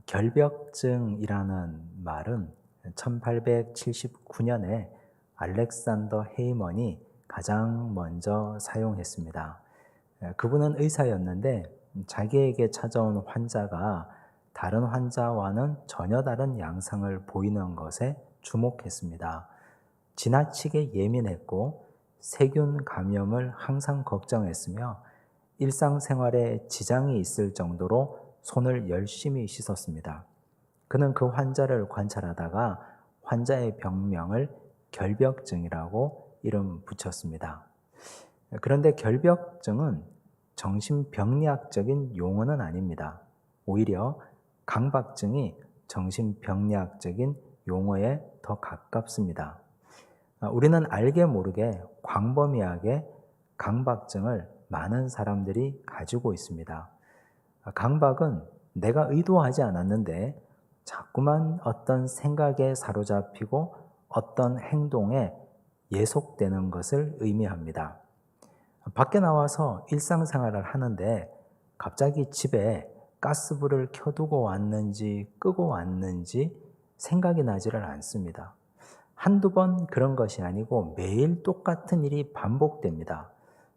결벽증이라는 말은 1879년에 알렉산더 헤이먼이 가장 먼저 사용했습니다. 그분은 의사였는데 자기에게 찾아온 환자가 다른 환자와는 전혀 다른 양상을 보이는 것에 주목했습니다. 지나치게 예민했고 세균 감염을 항상 걱정했으며 일상생활에 지장이 있을 정도로 손을 열심히 씻었습니다. 그는 그 환자를 관찰하다가 환자의 병명을 결벽증이라고 이름 붙였습니다. 그런데 결벽증은 정신병리학적인 용어는 아닙니다. 오히려 강박증이 정신병리학적인 용어에 더 가깝습니다. 우리는 알게 모르게 광범위하게 강박증을 많은 사람들이 가지고 있습니다. 강박은 내가 의도하지 않았는데 자꾸만 어떤 생각에 사로잡히고 어떤 행동에 예속되는 것을 의미합니다. 밖에 나와서 일상생활을 하는데 갑자기 집에 가스불을 켜두고 왔는지 끄고 왔는지 생각이 나지를 않습니다. 한두 번 그런 것이 아니고 매일 똑같은 일이 반복됩니다.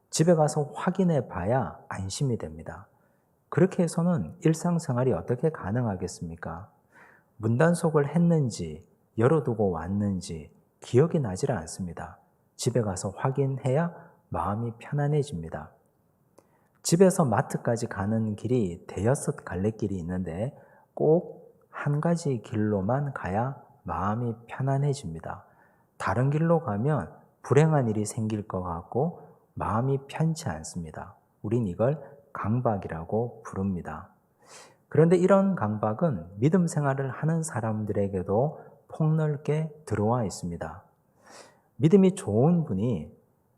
집에 가서 확인해 봐야 안심이 됩니다. 그렇게 해서는 일상생활이 어떻게 가능하겠습니까? 문단속을 했는지 열어두고 왔는지 기억이 나질 않습니다. 집에 가서 확인해야 마음이 편안해집니다. 집에서 마트까지 가는 길이 대여섯 갈래길이 있는데 꼭 한 가지 길로만 가야 마음이 편안해집니다. 다른 길로 가면 불행한 일이 생길 것 같고 마음이 편치 않습니다. 우린 이걸 강박이라고 부릅니다. 그런데 이런 강박은 믿음 생활을 하는 사람들에게도 폭넓게 들어와 있습니다. 믿음이 좋은 분이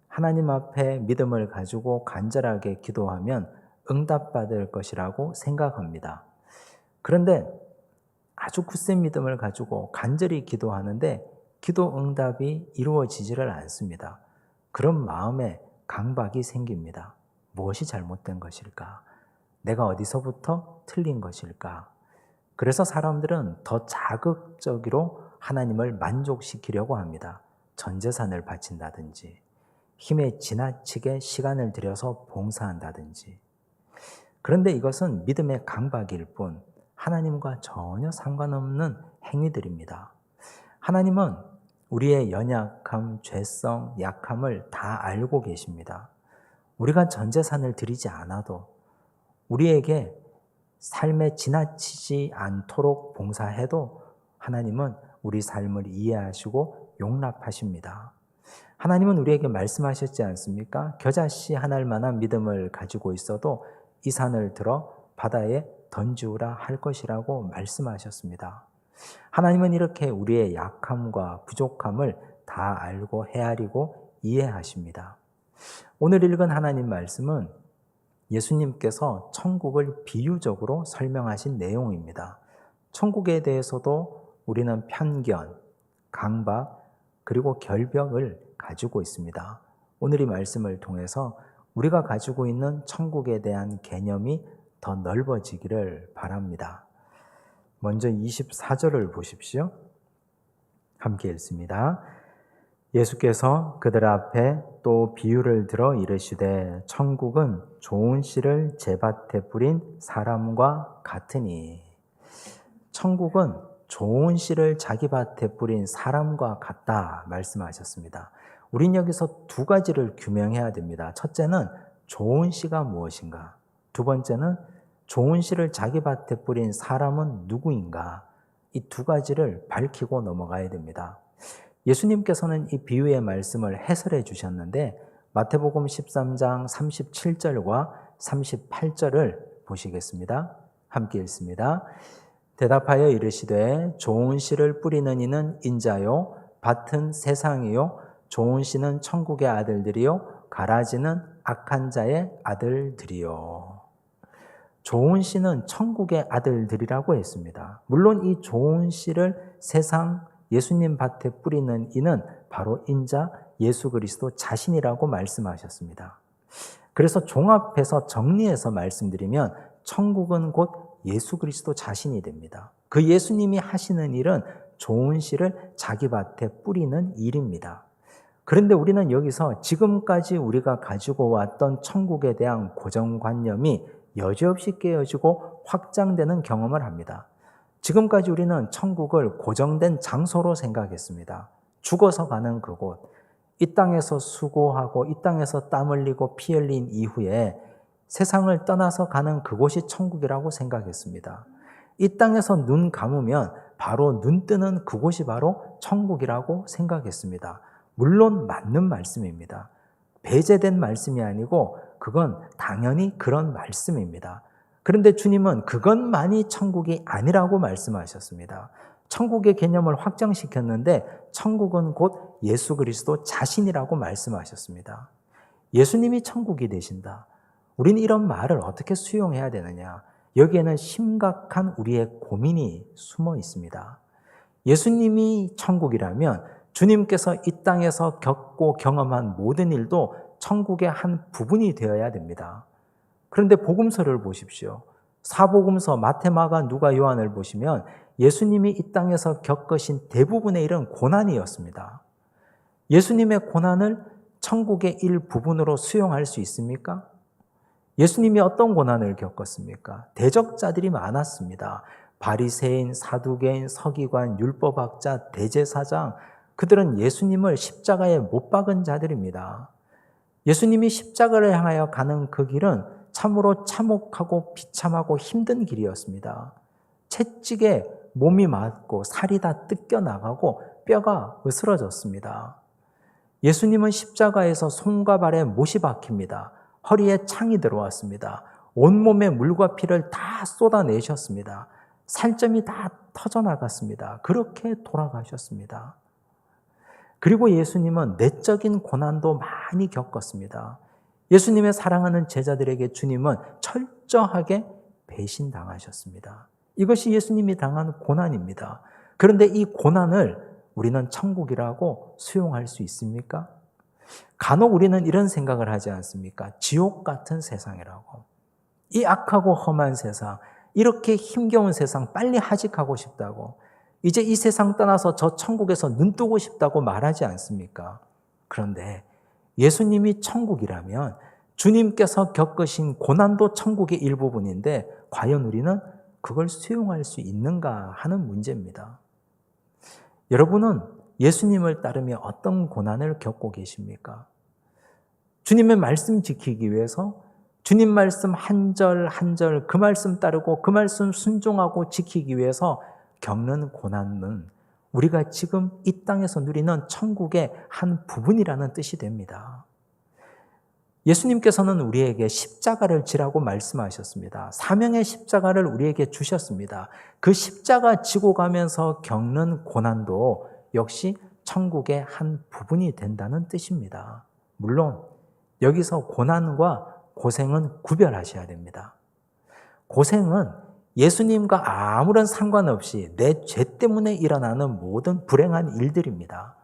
하나님 앞에 믿음을 가지고 간절하게 기도하면 응답받을 것이라고 생각합니다. 그런데 아주 굳센 믿음을 가지고 간절히 기도하는데 기도 응답이 이루어지지를 않습니다. 그런 마음에 강박이 생깁니다. 무엇이 잘못된 것일까? 내가 어디서부터 틀린 것일까? 그래서 사람들은 더 자극적으로 하나님을 만족시키려고 합니다. 전 재산을 바친다든지 힘에 지나치게 시간을 들여서 봉사한다든지. 그런데 이것은 믿음의 강박일 뿐 하나님과 전혀 상관없는 행위들입니다. 하나님은 우리의 연약함, 죄성, 약함을 다 알고 계십니다. 우리가 전 재산을 드리지 않아도 우리에게 삶에 지나치지 않도록 봉사해도 하나님은 우리 삶을 이해하시고 용납하십니다. 하나님은 우리에게 말씀하셨지 않습니까? 겨자씨 하나만한 믿음을 가지고 있어도 이 산을 들어 바다에 던지우라 할 것이라고 말씀하셨습니다. 하나님은 이렇게 우리의 약함과 부족함을 다 알고 헤아리고 이해하십니다. 오늘 읽은 하나님 말씀은 예수님께서 천국을 비유적으로 설명하신 내용입니다. 천국에 대해서도 우리는 편견, 강박, 그리고 결벽을 가지고 있습니다. 오늘 이 말씀을 통해서 우리가 가지고 있는 천국에 대한 개념이 더 넓어지기를 바랍니다. 먼저 24절을 보십시오. 함께 읽습니다. 예수께서 그들 앞에 또 비유를 들어 이르시되 천국은 좋은 씨를 제밭에 뿌린 사람과 같으니. 천국은 좋은 씨를 자기 밭에 뿌린 사람과 같다 말씀하셨습니다. 우린 여기서 두 가지를 규명해야 됩니다. 첫째는 좋은 씨가 무엇인가? 두 번째는 좋은 씨를 자기 밭에 뿌린 사람은 누구인가? 이 두 가지를 밝히고 넘어가야 됩니다. 예수님께서는 이 비유의 말씀을 해설해 주셨는데 마태복음 13장 37절과 38절을 보시겠습니다. 함께 읽습니다. 대답하여 이르시되 좋은 씨를 뿌리는 이는 인자요 밭은 세상이요 좋은 씨는 천국의 아들들이요 가라지는 악한 자의 아들들이요. 좋은 씨는 천국의 아들들이라고 했습니다. 물론 이 좋은 씨를 세상 예수님 밭에 뿌리는 이는 바로 인자 예수 그리스도 자신이라고 말씀하셨습니다. 그래서 종합해서 정리해서 말씀드리면 천국은 곧 예수 그리스도 자신이 됩니다. 그 예수님이 하시는 일은 좋은 씨를 자기 밭에 뿌리는 일입니다. 그런데 우리는 여기서 지금까지 우리가 가지고 왔던 천국에 대한 고정관념이 여지없이 깨어지고 확장되는 경험을 합니다. 지금까지 우리는 천국을 고정된 장소로 생각했습니다. 죽어서 가는 그곳, 이 땅에서 수고하고 이 땅에서 땀 흘리고 피 흘린 이후에 세상을 떠나서 가는 그곳이 천국이라고 생각했습니다. 이 땅에서 눈 감으면 바로 눈 뜨는 그곳이 바로 천국이라고 생각했습니다. 물론 맞는 말씀입니다. 배제된 말씀이 아니고 그건 당연히 그런 말씀입니다. 그런데 주님은 그것만이 천국이 아니라고 말씀하셨습니다. 천국의 개념을 확장시켰는데 천국은 곧 예수 그리스도 자신이라고 말씀하셨습니다. 예수님이 천국이 되신다. 우리는 이런 말을 어떻게 수용해야 되느냐? 여기에는 심각한 우리의 고민이 숨어 있습니다. 예수님이 천국이라면 주님께서 이 땅에서 겪고 경험한 모든 일도 천국의 한 부분이 되어야 됩니다. 그런데 복음서를 보십시오. 사복음서 마태, 마가, 누가, 요한을 보시면 예수님이 이 땅에서 겪으신 대부분의 일은 고난이었습니다. 예수님의 고난을 천국의 일부분으로 수용할 수 있습니까? 예수님이 어떤 고난을 겪었습니까? 대적자들이 많았습니다. 바리새인, 사두개인, 서기관, 율법학자, 대제사장, 그들은 예수님을 십자가에 못 박은 자들입니다. 예수님이 십자가를 향하여 가는 그 길은 참으로 참혹하고 비참하고 힘든 길이었습니다. 채찍에 몸이 맞고 살이 다 뜯겨나가고 뼈가 으스러졌습니다. 예수님은 십자가에서 손과 발에 못이 박힙니다. 허리에 창이 들어왔습니다. 온몸에 물과 피를 다 쏟아내셨습니다. 살점이 다 터져나갔습니다. 그렇게 돌아가셨습니다. 그리고 예수님은 내적인 고난도 많이 겪었습니다. 예수님의 사랑하는 제자들에게 주님은 철저하게 배신당하셨습니다. 이것이 예수님이 당한 고난입니다. 그런데 이 고난을 우리는 천국이라고 수용할 수 있습니까? 간혹 우리는 이런 생각을 하지 않습니까? 지옥 같은 세상이라고. 이 악하고 험한 세상, 이렇게 힘겨운 세상 빨리 하직하고 싶다고. 이제 이 세상 떠나서 저 천국에서 눈 뜨고 싶다고 말하지 않습니까? 그런데 예수님이 천국이라면 주님께서 겪으신 고난도 천국의 일부분인데 과연 우리는 그걸 수용할 수 있는가 하는 문제입니다. 여러분은 예수님을 따르며 어떤 고난을 겪고 계십니까? 주님의 말씀 지키기 위해서 주님 말씀 한 절 한 절 그 말씀 따르고 그 말씀 순종하고 지키기 위해서 겪는 고난은 우리가 지금 이 땅에서 누리는 천국의 한 부분이라는 뜻이 됩니다. 예수님께서는 우리에게 십자가를 지라고 말씀하셨습니다. 사명의 십자가를 우리에게 주셨습니다. 그 십자가 지고 가면서 겪는 고난도 역시 천국의 한 부분이 된다는 뜻입니다. 물론 여기서 고난과 고생은 구별하셔야 됩니다. 고생은 예수님과 아무런 상관없이 내 죄 때문에 일어나는 모든 불행한 일들입니다.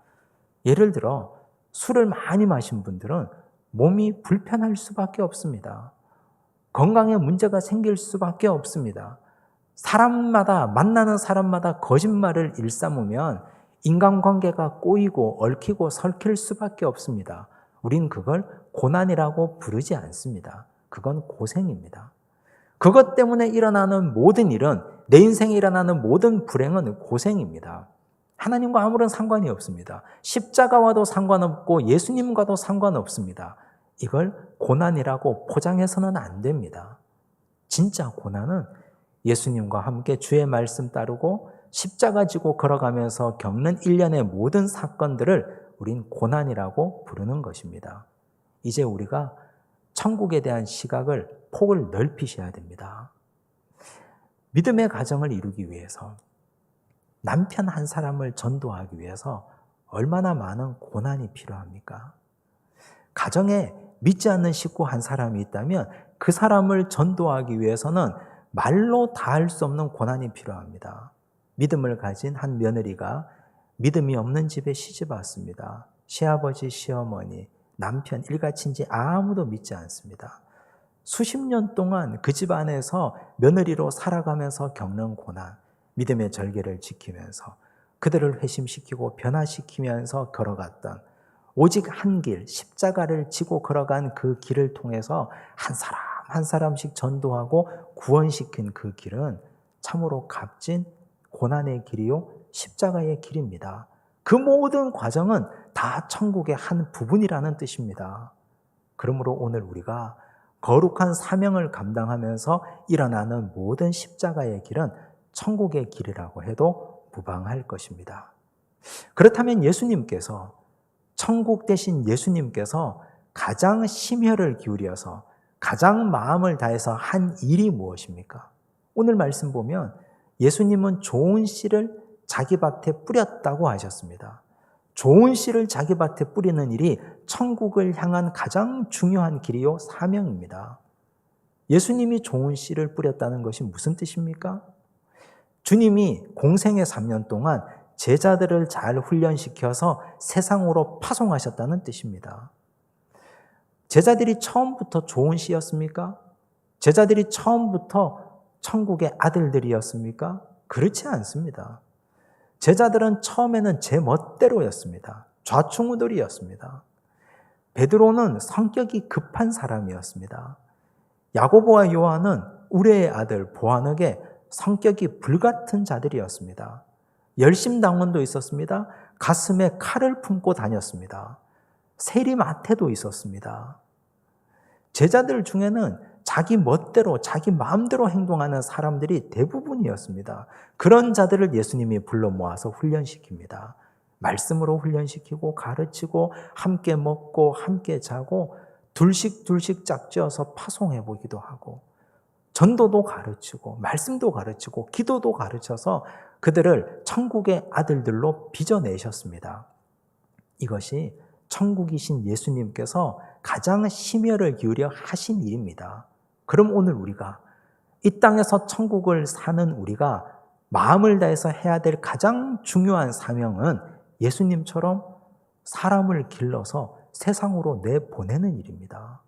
예를 들어 술을 많이 마신 분들은 몸이 불편할 수밖에 없습니다. 건강에 문제가 생길 수밖에 없습니다. 사람마다 만나는 사람마다 거짓말을 일삼으면 인간관계가 꼬이고 얽히고 설킬 수밖에 없습니다. 우린 그걸 고난이라고 부르지 않습니다. 그건 고생입니다. 그것 때문에 일어나는 모든 일은, 내 인생에 일어나는 모든 불행은 고생입니다. 하나님과 아무런 상관이 없습니다. 십자가와도 상관없고 예수님과도 상관없습니다. 이걸 고난이라고 포장해서는 안 됩니다. 진짜 고난은 예수님과 함께 주의 말씀 따르고 십자가 지고 걸어가면서 겪는 일련의 모든 사건들을 우린 고난이라고 부르는 것입니다. 이제 우리가 천국에 대한 시각을 폭을 넓히셔야 됩니다. 믿음의 가정을 이루기 위해서, 남편 한 사람을 전도하기 위해서 얼마나 많은 고난이 필요합니까? 가정에 믿지 않는 식구 한 사람이 있다면 그 사람을 전도하기 위해서는 말로 다 할 수 없는 고난이 필요합니다. 믿음을 가진 한 며느리가 믿음이 없는 집에 시집 왔습니다. 시아버지, 시어머니, 남편, 일가친지 아무도 믿지 않습니다. 수십 년 동안 그 집 안에서 며느리로 살아가면서 겪는 고난, 믿음의 절개를 지키면서 그들을 회심시키고 변화시키면서 걸어갔던 오직 한 길, 십자가를 지고 걸어간 그 길을 통해서 한 사람 한 사람씩 전도하고 구원시킨 그 길은 참으로 값진 고난의 길이요 십자가의 길입니다. 그 모든 과정은 다 천국의 한 부분이라는 뜻입니다. 그러므로 오늘 우리가 거룩한 사명을 감당하면서 일어나는 모든 십자가의 길은 천국의 길이라고 해도 무방할 것입니다. 그렇다면 예수님께서, 천국 대신 예수님께서 가장 심혈을 기울여서 가장 마음을 다해서 한 일이 무엇입니까? 오늘 말씀 보면 예수님은 좋은 씨를 자기 밭에 뿌렸다고 하셨습니다. 좋은 씨를 자기 밭에 뿌리는 일이 천국을 향한 가장 중요한 길이요 사명입니다. 예수님이 좋은 씨를 뿌렸다는 것이 무슨 뜻입니까? 주님이 공생의 3년 동안 제자들을 잘 훈련시켜서 세상으로 파송하셨다는 뜻입니다. 제자들이 처음부터 좋은 씨였습니까? 제자들이 처음부터 천국의 아들들이었습니까? 그렇지 않습니다. 제자들은 처음에는 제 멋대로였습니다. 좌충우돌이었습니다. 베드로는 성격이 급한 사람이었습니다. 야고보와 요한은 우레의 아들 보아너게 성격이 불같은 자들이었습니다. 열심당원도 있었습니다. 가슴에 칼을 품고 다녔습니다. 세리마태도 있었습니다. 제자들 중에는 자기 멋대로 자기 마음대로 행동하는 사람들이 대부분이었습니다. 그런 자들을 예수님이 불러 모아서 훈련시킵니다. 말씀으로 훈련시키고 가르치고 함께 먹고 함께 자고 둘씩 짝지어서 파송해 보기도 하고 전도도 가르치고 말씀도 가르치고 기도도 가르쳐서 그들을 천국의 아들들로 빚어내셨습니다. 이것이 천국이신 예수님께서 가장 심혈을 기울여 하신 일입니다. 그럼 오늘 우리가 이 땅에서 천국을 사는 우리가 마음을 다해서 해야 될 가장 중요한 사명은 예수님처럼 사람을 길러서 세상으로 내보내는 일입니다.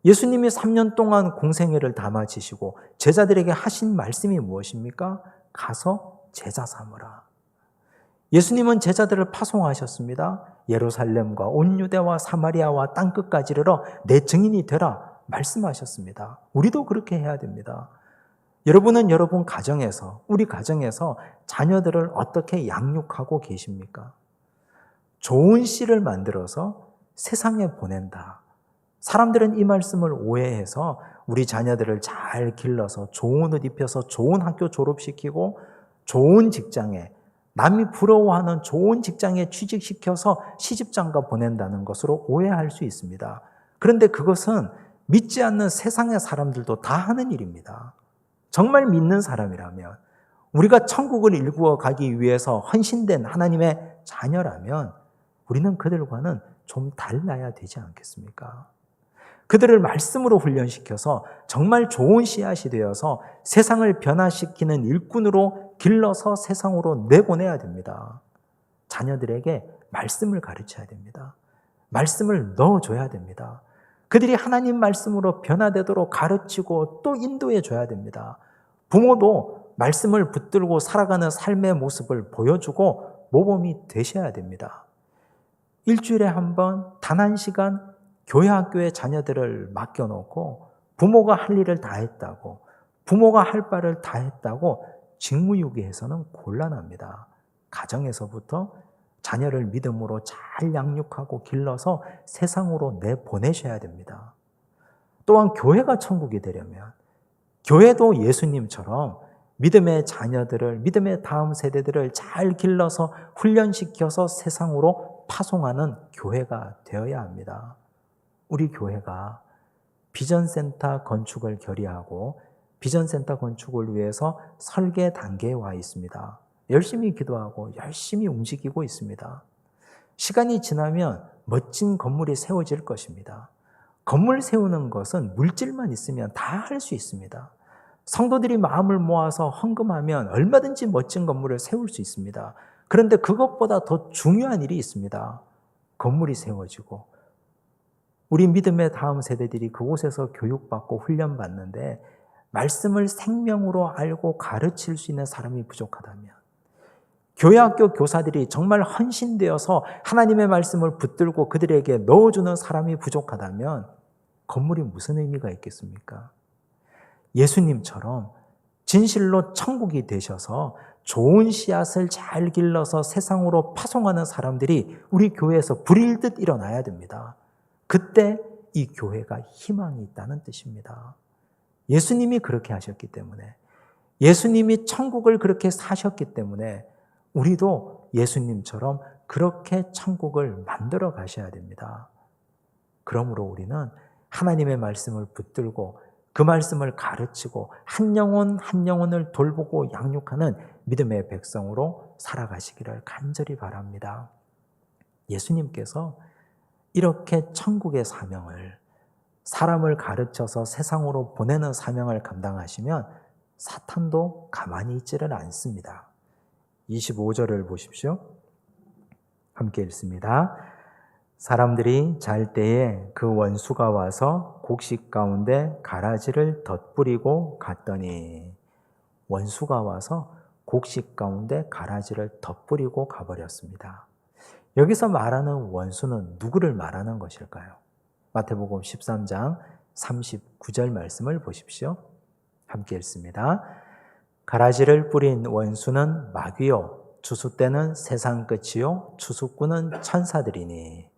예수님이 3년 동안 공생애를 다 마치시고 제자들에게 하신 말씀이 무엇입니까? 가서 제자 삼으라. 예수님은 제자들을 파송하셨습니다. 예루살렘과 온 유대와 사마리아와 땅끝까지 이르러 내 증인이 되라 말씀하셨습니다. 우리도 그렇게 해야 됩니다. 여러분은 여러분 가정에서, 우리 가정에서 자녀들을 어떻게 양육하고 계십니까? 좋은 씨를 만들어서 세상에 보낸다. 사람들은 이 말씀을 오해해서 우리 자녀들을 잘 길러서 좋은 옷 입혀서 좋은 학교 졸업시키고 좋은 직장에, 남이 부러워하는 좋은 직장에 취직시켜서 시집장가 보낸다는 것으로 오해할 수 있습니다. 그런데 그것은 믿지 않는 세상의 사람들도 다 하는 일입니다. 정말 믿는 사람이라면, 우리가 천국을 일구어 가기 위해서 헌신된 하나님의 자녀라면 우리는 그들과는 좀 달라야 되지 않겠습니까? 그들을 말씀으로 훈련시켜서 정말 좋은 씨앗이 되어서 세상을 변화시키는 일꾼으로 길러서 세상으로 내보내야 됩니다. 자녀들에게 말씀을 가르쳐야 됩니다. 말씀을 넣어줘야 됩니다. 그들이 하나님 말씀으로 변화되도록 가르치고 또 인도해 줘야 됩니다. 부모도 말씀을 붙들고 살아가는 삶의 모습을 보여주고 모범이 되셔야 됩니다. 일주일에 한 번, 단 한 시간 교회 학교에 자녀들을 맡겨놓고 부모가 할 일을 다 했다고, 부모가 할 바를 다 했다고 직무유기해서는 곤란합니다. 가정에서부터 자녀를 믿음으로 잘 양육하고 길러서 세상으로 내보내셔야 됩니다. 또한 교회가 천국이 되려면 교회도 예수님처럼 믿음의 자녀들을, 믿음의 다음 세대들을 잘 길러서 훈련시켜서 세상으로 파송하는 교회가 되어야 합니다. 우리 교회가 비전센터 건축을 결의하고 비전센터 건축을 위해서 설계 단계에 와 있습니다. 열심히 기도하고 열심히 움직이고 있습니다. 시간이 지나면 멋진 건물이 세워질 것입니다. 건물 세우는 것은 물질만 있으면 다 할 수 있습니다. 성도들이 마음을 모아서 헌금하면 얼마든지 멋진 건물을 세울 수 있습니다. 그런데 그것보다 더 중요한 일이 있습니다. 건물이 세워지고 우리 믿음의 다음 세대들이 그곳에서 교육받고 훈련받는데 말씀을 생명으로 알고 가르칠 수 있는 사람이 부족하다면, 교회학교 교사들이 정말 헌신되어서 하나님의 말씀을 붙들고 그들에게 넣어주는 사람이 부족하다면 건물이 무슨 의미가 있겠습니까? 예수님처럼 진실로 천국이 되셔서 좋은 씨앗을 잘 길러서 세상으로 파송하는 사람들이 우리 교회에서 불일듯 일어나야 됩니다. 그때 이 교회가 희망이 있다는 뜻입니다. 예수님이 그렇게 하셨기 때문에, 예수님이 천국을 그렇게 사셨기 때문에 우리도 예수님처럼 그렇게 천국을 만들어 가셔야 됩니다. 그러므로 우리는 하나님의 말씀을 붙들고 그 말씀을 가르치고 한 영혼 한 영혼을 돌보고 양육하는 믿음의 백성으로 살아가시기를 간절히 바랍니다. 예수님께서 이렇게 천국의 사명을, 사람을 가르쳐서 세상으로 보내는 사명을 감당하시면 사탄도 가만히 있지를 않습니다. 25절을 보십시오. 함께 읽습니다. 사람들이 잘 때에 그 원수가 와서 곡식 가운데 가라지를 덧뿌리고 갔더니, 원수가 와서 곡식 가운데 가라지를 덧뿌리고 가버렸습니다. 여기서 말하는 원수는 누구를 말하는 것일까요? 마태복음 13장 39절 말씀을 보십시오. 함께 읽습니다. 가라지를 뿌린 원수는 마귀요, 추수 때는 세상 끝이요, 추수꾼은 천사들이니.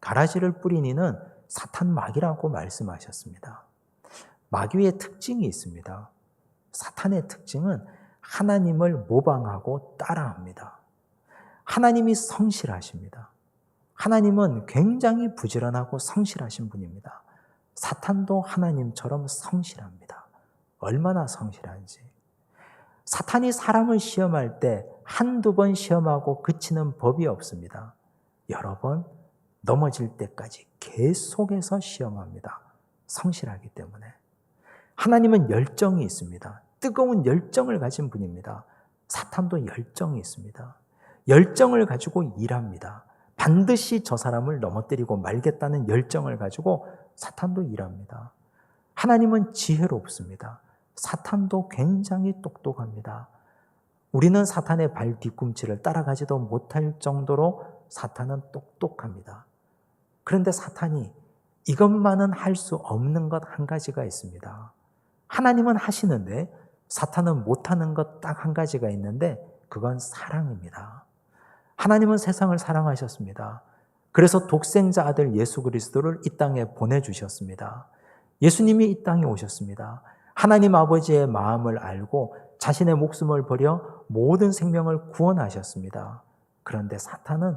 가라지를 뿌린 이는 사탄 마귀라고 말씀하셨습니다. 마귀의 특징이 있습니다. 사탄의 특징은 하나님을 모방하고 따라합니다. 하나님이 성실하십니다. 하나님은 굉장히 부지런하고 성실하신 분입니다. 사탄도 하나님처럼 성실합니다. 얼마나 성실한지. 사탄이 사람을 시험할 때 한두 번 시험하고 그치는 법이 없습니다. 여러 번 넘어질 때까지 계속해서 시험합니다. 성실하기 때문에. 하나님은 열정이 있습니다. 뜨거운 열정을 가진 분입니다. 사탄도 열정이 있습니다. 열정을 가지고 일합니다. 반드시 저 사람을 넘어뜨리고 말겠다는 열정을 가지고 사탄도 일합니다. 하나님은 지혜롭습니다. 사탄도 굉장히 똑똑합니다. 우리는 사탄의 발 뒤꿈치를 따라가지도 못할 정도로 사탄은 똑똑합니다. 그런데 사탄이 이것만은 할 수 없는 것 한 가지가 있습니다. 하나님은 하시는데 사탄은 못하는 것 딱 한 가지가 있는데 그건 사랑입니다. 하나님은 세상을 사랑하셨습니다. 그래서 독생자 아들 예수 그리스도를 이 땅에 보내주셨습니다. 예수님이 이 땅에 오셨습니다. 하나님 아버지의 마음을 알고 자신의 목숨을 버려 모든 생명을 구원하셨습니다. 그런데 사탄은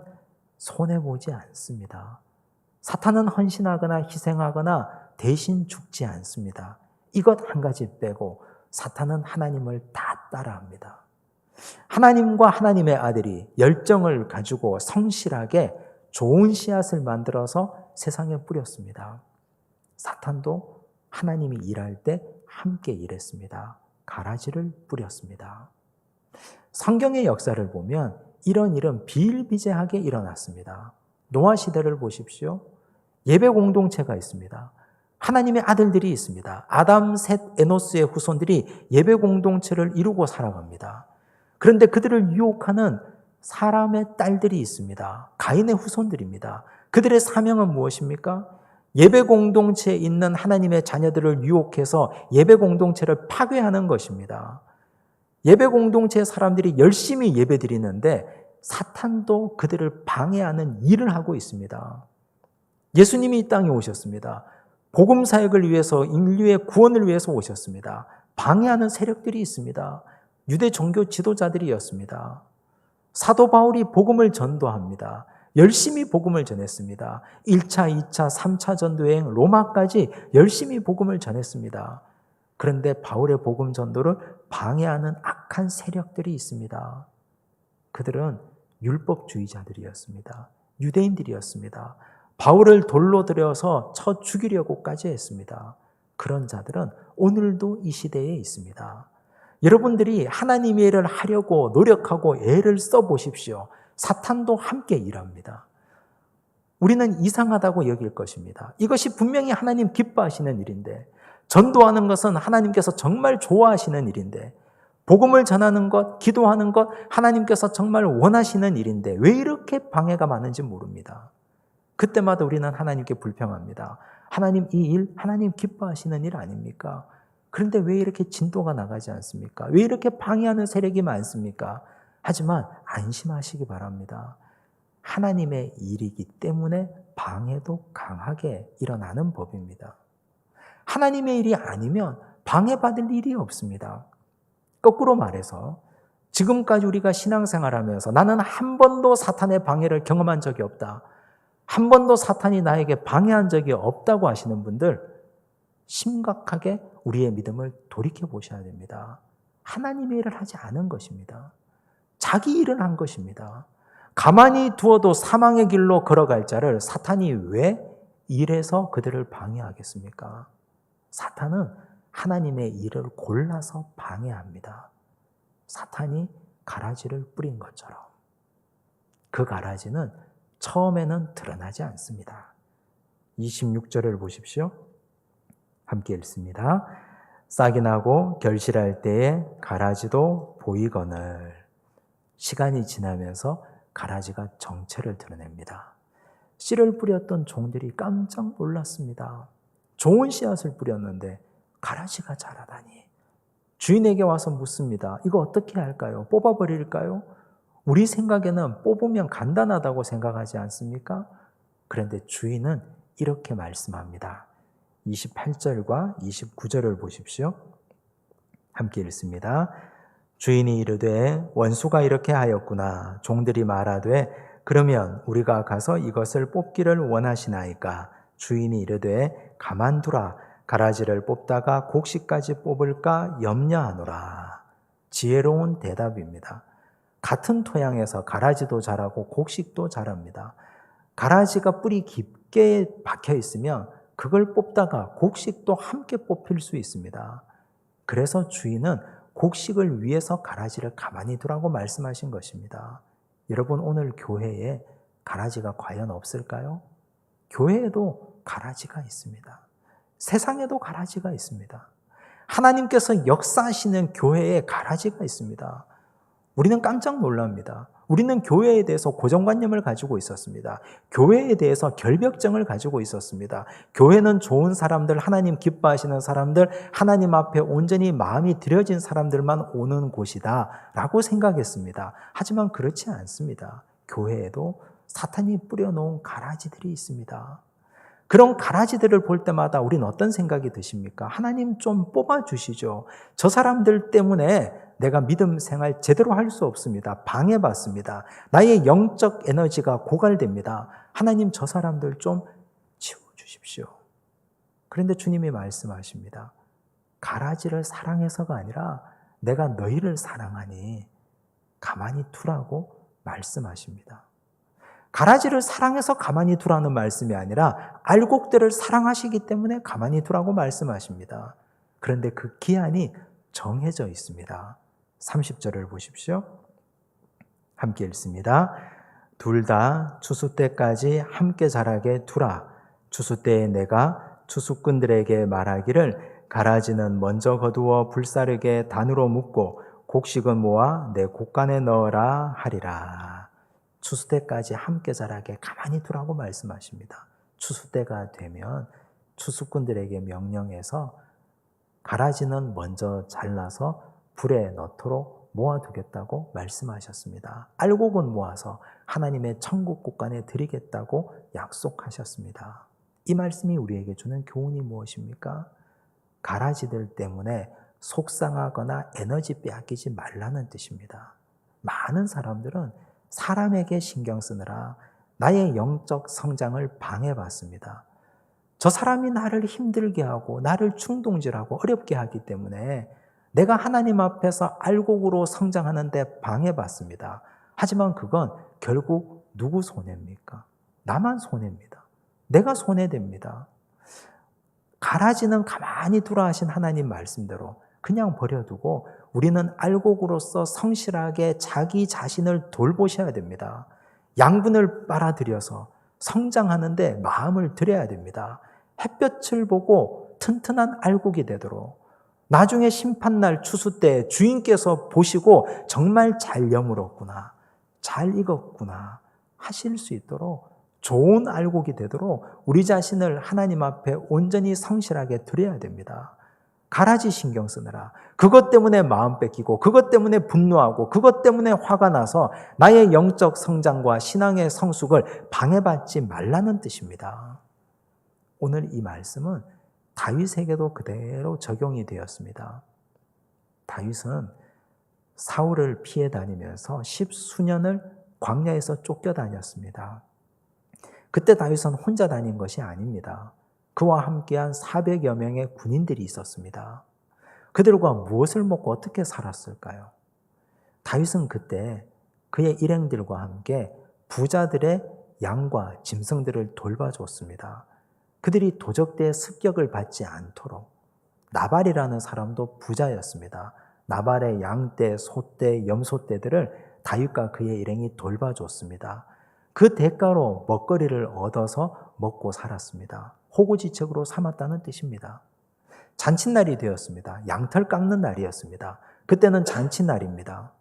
손해보지 않습니다. 사탄은 헌신하거나 희생하거나 대신 죽지 않습니다. 이것 한 가지 빼고 사탄은 하나님을 다 따라합니다. 하나님과 하나님의 아들이 열정을 가지고 성실하게 좋은 씨앗을 만들어서 세상에 뿌렸습니다. 사탄도 하나님이 일할 때 함께 일했습니다. 가라지를 뿌렸습니다. 성경의 역사를 보면 이런 일은 비일비재하게 일어났습니다. 노아 시대를 보십시오. 예배 공동체가 있습니다. 하나님의 아들들이 있습니다. 아담, 셋, 에노스의 후손들이 예배 공동체를 이루고 살아갑니다. 그런데 그들을 유혹하는 사람의 딸들이 있습니다. 가인의 후손들입니다. 그들의 사명은 무엇입니까? 예배 공동체에 있는 하나님의 자녀들을 유혹해서 예배 공동체를 파괴하는 것입니다. 예배 공동체의 사람들이 열심히 예배 드리는데 사탄도 그들을 방해하는 일을 하고 있습니다. 예수님이 이 땅에 오셨습니다. 복음 사역을 위해서, 인류의 구원을 위해서 오셨습니다. 방해하는 세력들이 있습니다. 유대 종교 지도자들이었습니다. 사도 바울이 복음을 전도합니다. 열심히 복음을 전했습니다. 1차, 2차, 3차 전도여행 로마까지 열심히 복음을 전했습니다. 그런데 바울의 복음 전도를 방해하는 악한 세력들이 있습니다. 그들은 율법주의자들이었습니다. 유대인들이었습니다. 바울을 돌로 들여서 쳐 죽이려고까지 했습니다. 그런 자들은 오늘도 이 시대에 있습니다. 여러분들이 하나님의 일을 하려고 노력하고 애를 써보십시오. 사탄도 함께 일합니다. 우리는 이상하다고 여길 것입니다. 이것이 분명히 하나님 기뻐하시는 일인데, 전도하는 것은 하나님께서 정말 좋아하시는 일인데, 복음을 전하는 것, 기도하는 것, 하나님께서 정말 원하시는 일인데 왜 이렇게 방해가 많은지 모릅니다. 그때마다 우리는 하나님께 불평합니다. 하나님, 이 일, 하나님 기뻐하시는 일 아닙니까? 그런데 왜 이렇게 진도가 나가지 않습니까? 왜 이렇게 방해하는 세력이 많습니까? 하지만 안심하시기 바랍니다. 하나님의 일이기 때문에 방해도 강하게 일어나는 법입니다. 하나님의 일이 아니면 방해받을 일이 없습니다. 거꾸로 말해서 지금까지 우리가 신앙생활하면서 나는 한 번도 사탄의 방해를 경험한 적이 없다. 한 번도 사탄이 나에게 방해한 적이 없다고 하시는 분들, 심각하게 우리의 믿음을 돌이켜 보셔야 됩니다. 하나님의 일을 하지 않은 것입니다. 자기 일을 한 것입니다. 가만히 두어도 사망의 길로 걸어갈 자를 사탄이 왜 일해서 그들을 방해하겠습니까? 사탄은 하나님의 일을 골라서 방해합니다. 사탄이 가라지를 뿌린 것처럼. 그 가라지는 처음에는 드러나지 않습니다. 26절을 보십시오. 함께 읽습니다. 싹이 나고 결실할 때에 가라지도 보이거늘. 시간이 지나면서 가라지가 정체를 드러냅니다. 씨를 뿌렸던 종들이 깜짝 놀랐습니다. 좋은 씨앗을 뿌렸는데 가라지가 자라다니. 주인에게 와서 묻습니다. 이거 어떻게 할까요? 뽑아버릴까요? 우리 생각에는 뽑으면 간단하다고 생각하지 않습니까? 그런데 주인은 이렇게 말씀합니다. 28절과 29절을 보십시오. 함께 읽습니다. 주인이 이르되 원수가 이렇게 하였구나. 종들이 말하되 그러면 우리가 가서 이것을 뽑기를 원하시나이까? 주인이 이르되 가만두라. 가라지를 뽑다가 곡식까지 뽑을까 염려하노라. 지혜로운 대답입니다. 같은 토양에서 가라지도 자라고 곡식도 자랍니다. 가라지가 뿌리 깊게 박혀 있으면 그걸 뽑다가 곡식도 함께 뽑힐 수 있습니다. 그래서 주인은 곡식을 위해서 가라지를 가만히 두라고 말씀하신 것입니다. 여러분, 오늘 교회에 가라지가 과연 없을까요? 교회에도 가라지가 있습니다. 세상에도 가라지가 있습니다. 하나님께서 역사하시는 교회에 가라지가 있습니다. 우리는 깜짝 놀랍니다. 우리는 교회에 대해서 고정관념을 가지고 있었습니다. 교회에 대해서 결벽증을 가지고 있었습니다. 교회는 좋은 사람들, 하나님 기뻐하시는 사람들, 하나님 앞에 온전히 마음이 들여진 사람들만 오는 곳이다 라고 생각했습니다. 하지만 그렇지 않습니다. 교회에도 사탄이 뿌려놓은 가라지들이 있습니다. 그런 가라지들을 볼 때마다 우리는 어떤 생각이 드십니까? 하나님 좀 뽑아주시죠. 저 사람들 때문에 내가 믿음 생활 제대로 할 수 없습니다. 방해받습니다. 나의 영적 에너지가 고갈됩니다. 하나님 저 사람들 좀 치워주십시오. 그런데 주님이 말씀하십니다. 가라지를 사랑해서가 아니라 내가 너희를 사랑하니 가만히 두라고 말씀하십니다. 가라지를 사랑해서 가만히 두라는 말씀이 아니라 알곡들을 사랑하시기 때문에 가만히 두라고 말씀하십니다. 그런데 그 기한이 정해져 있습니다. 30절을 보십시오. 함께 읽습니다. 둘 다 추수 때까지 함께 자라게 두라. 추수 때에 내가 추수꾼들에게 말하기를 가라지는 먼저 거두어 불사르게 단으로 묶고 곡식은 모아 내 곡간에 넣어라 하리라. 추수 때까지 함께 자라게 가만히 두라고 말씀하십니다. 추수 때가 되면 추수꾼들에게 명령해서 가라지는 먼저 잘라서 불에 넣도록 모아두겠다고 말씀하셨습니다. 알곡은 모아서 하나님의 천국 곳간에 드리겠다고 약속하셨습니다. 이 말씀이 우리에게 주는 교훈이 무엇입니까? 가라지들 때문에 속상하거나 에너지 빼앗기지 말라는 뜻입니다. 많은 사람들은 사람에게 신경 쓰느라 나의 영적 성장을 방해받습니다. 저 사람이 나를 힘들게 하고 나를 충동질하고 어렵게 하기 때문에 내가 하나님 앞에서 알곡으로 성장하는데 방해받습니다. 하지만 그건 결국 누구 손해입니까? 나만 손해입니다. 내가 손해됩니다. 가라지는 가만히 두라 하신 하나님 말씀대로 그냥 버려두고 우리는 알곡으로서 성실하게 자기 자신을 돌보셔야 됩니다. 양분을 빨아들여서 성장하는데 마음을 들여야 됩니다. 햇볕을 보고 튼튼한 알곡이 되도록, 나중에 심판날 추수 때 주인께서 보시고 정말 잘 여물었구나, 잘 익었구나 하실 수 있도록 좋은 알곡이 되도록 우리 자신을 하나님 앞에 온전히 성실하게 드려야 됩니다. 가라지 신경 쓰느라 그것 때문에 마음 뺏기고 그것 때문에 분노하고 그것 때문에 화가 나서 나의 영적 성장과 신앙의 성숙을 방해받지 말라는 뜻입니다. 오늘 이 말씀은 다윗에게도 그대로 적용이 되었습니다. 다윗은 사울을 피해 다니면서 10수년을 광야에서 쫓겨다녔습니다. 그때 다윗은 혼자 다닌 것이 아닙니다. 그와 함께한 400여 명의 군인들이 있었습니다. 그들과 무엇을 먹고 어떻게 살았을까요? 다윗은 그때 그의 일행들과 함께 부자들의 양과 짐승들을 돌봐줬습니다. 그들이 도적대의 습격을 받지 않도록. 나발이라는 사람도 부자였습니다. 나발의 양떼, 소떼, 염소떼들을 다윗과 그의 일행이 돌봐줬습니다. 그 대가로 먹거리를 얻어서 먹고 살았습니다. 호구지책으로 삼았다는 뜻입니다. 잔칫날이 되었습니다. 양털 깎는 날이었습니다. 그때는 잔칫날입니다.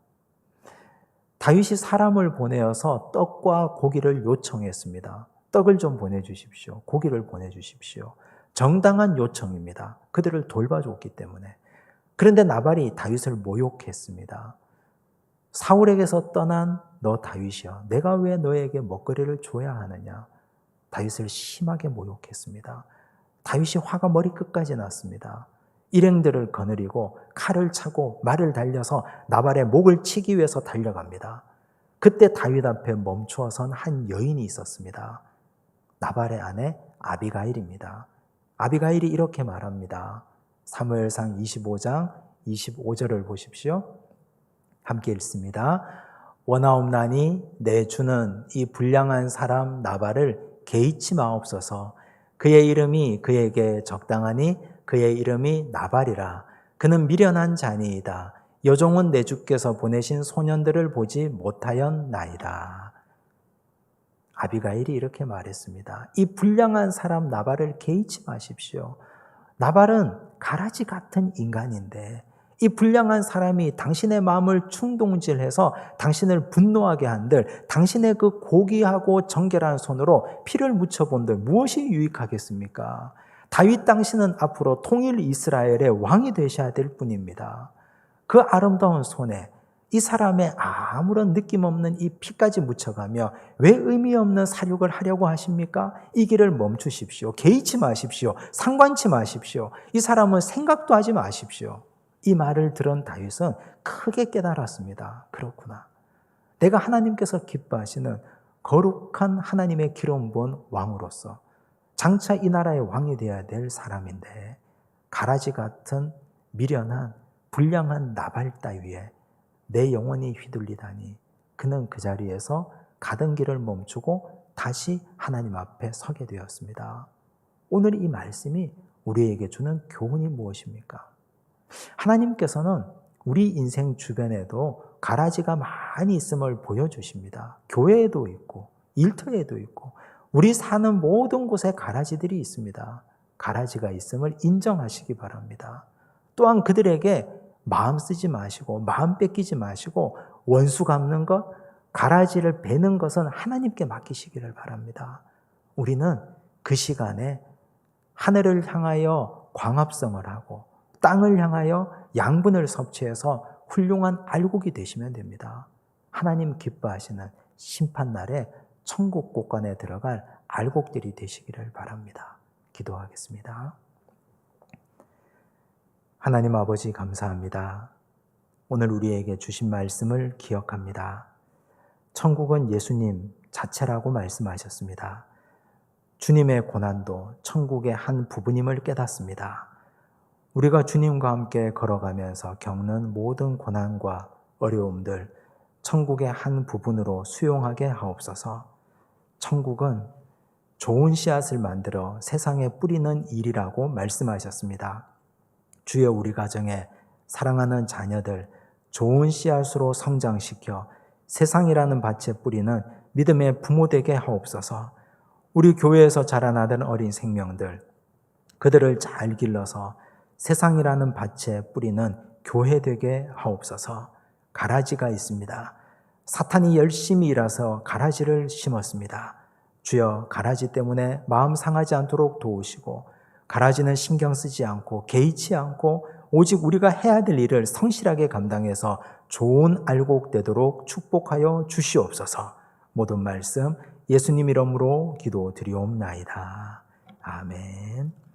다윗이 사람을 보내어서 떡과 고기를 요청했습니다. 떡을 좀 보내주십시오. 고기를 보내주십시오. 정당한 요청입니다. 그들을 돌봐줬기 때문에. 그런데 나발이 다윗을 모욕했습니다. 사울에게서 떠난 너 다윗이여, 내가 왜 너에게 먹거리를 줘야 하느냐? 다윗을 심하게 모욕했습니다. 다윗이 화가 머리끝까지 났습니다. 일행들을 거느리고 칼을 차고 말을 달려서 나발의 목을 치기 위해서 달려갑니다. 그때 다윗 앞에 멈추어선 한 여인이 있었습니다. 나발의 아내 아비가일입니다. 아비가일이 이렇게 말합니다. 사무엘상 25장 25절을 보십시오. 함께 읽습니다. 원하옵나니 내 주는 이 불량한 사람 나발을 개의치 마옵소서. 그의 이름이 그에게 적당하니 그의 이름이 나발이라. 그는 미련한 자니이다. 여종은 내 주께서 보내신 소년들을 보지 못하였나이다. 아비가일이 이렇게 말했습니다. 이 불량한 사람 나발을 개의치 마십시오. 나발은 가라지 같은 인간인데 이 불량한 사람이 당신의 마음을 충동질해서 당신을 분노하게 한들 당신의 그 고귀하고 정결한 손으로 피를 묻혀본들 무엇이 유익하겠습니까? 다윗 당신은 앞으로 통일 이스라엘의 왕이 되셔야 될 분입니다. 그 아름다운 손에 이 사람의 아무런 느낌 없는 이 피까지 묻혀가며 왜 의미 없는 사륙을 하려고 하십니까? 이 길을 멈추십시오. 개의치 마십시오. 상관치 마십시오. 이 사람은 생각도 하지 마십시오. 이 말을 들은 다윗은 크게 깨달았습니다. 그렇구나. 내가 하나님께서 기뻐하시는 거룩한 하나님의 기름 부은 왕으로서 장차 이 나라의 왕이 되어야 될 사람인데 가라지 같은 미련한 불량한 나발 따위에 내 영혼이 휘둘리다니 그는 그 자리에서 가던 길을 멈추고 다시 하나님 앞에 서게 되었습니다. 오늘 이 말씀이 우리에게 주는 교훈이 무엇입니까? 하나님께서는 우리 인생 주변에도 가라지가 많이 있음을 보여주십니다. 교회에도 있고 일터에도 있고 우리 사는 모든 곳에 가라지들이 있습니다. 가라지가 있음을 인정하시기 바랍니다. 또한 그들에게 마음 쓰지 마시고 마음 뺏기지 마시고 원수 갚는 것, 가라지를 베는 것은 하나님께 맡기시기를 바랍니다. 우리는 그 시간에 하늘을 향하여 광합성을 하고 땅을 향하여 양분을 섭취해서 훌륭한 알곡이 되시면 됩니다. 하나님 기뻐하시는 심판날에 천국 곳간에 들어갈 알곡들이 되시기를 바랍니다. 기도하겠습니다. 하나님 아버지 감사합니다. 오늘 우리에게 주신 말씀을 기억합니다. 천국은 예수님 자체라고 말씀하셨습니다. 주님의 고난도 천국의 한 부분임을 깨닫습니다. 우리가 주님과 함께 걸어가면서 겪는 모든 고난과 어려움들 천국의 한 부분으로 수용하게 하옵소서. 천국은 좋은 씨앗을 만들어 세상에 뿌리는 일이라고 말씀하셨습니다. 주여 우리 가정에 사랑하는 자녀들 좋은 씨앗으로 성장시켜 세상이라는 밭에 뿌리는 믿음의 부모 되게 하옵소서. 우리 교회에서 자라나던 어린 생명들, 그들을 잘 길러서 세상이라는 밭에 뿌리는 교회 되게 하옵소서. 가라지가 있습니다. 사탄이 열심히 일해서 가라지를 심었습니다. 주여, 가라지 때문에 마음 상하지 않도록 도우시고, 가라지는 신경 쓰지 않고 개의치 않고 오직 우리가 해야 될 일을 성실하게 감당해서 좋은 알곡 되도록 축복하여 주시옵소서. 모든 말씀 예수님 이름으로 기도드리옵나이다. 아멘.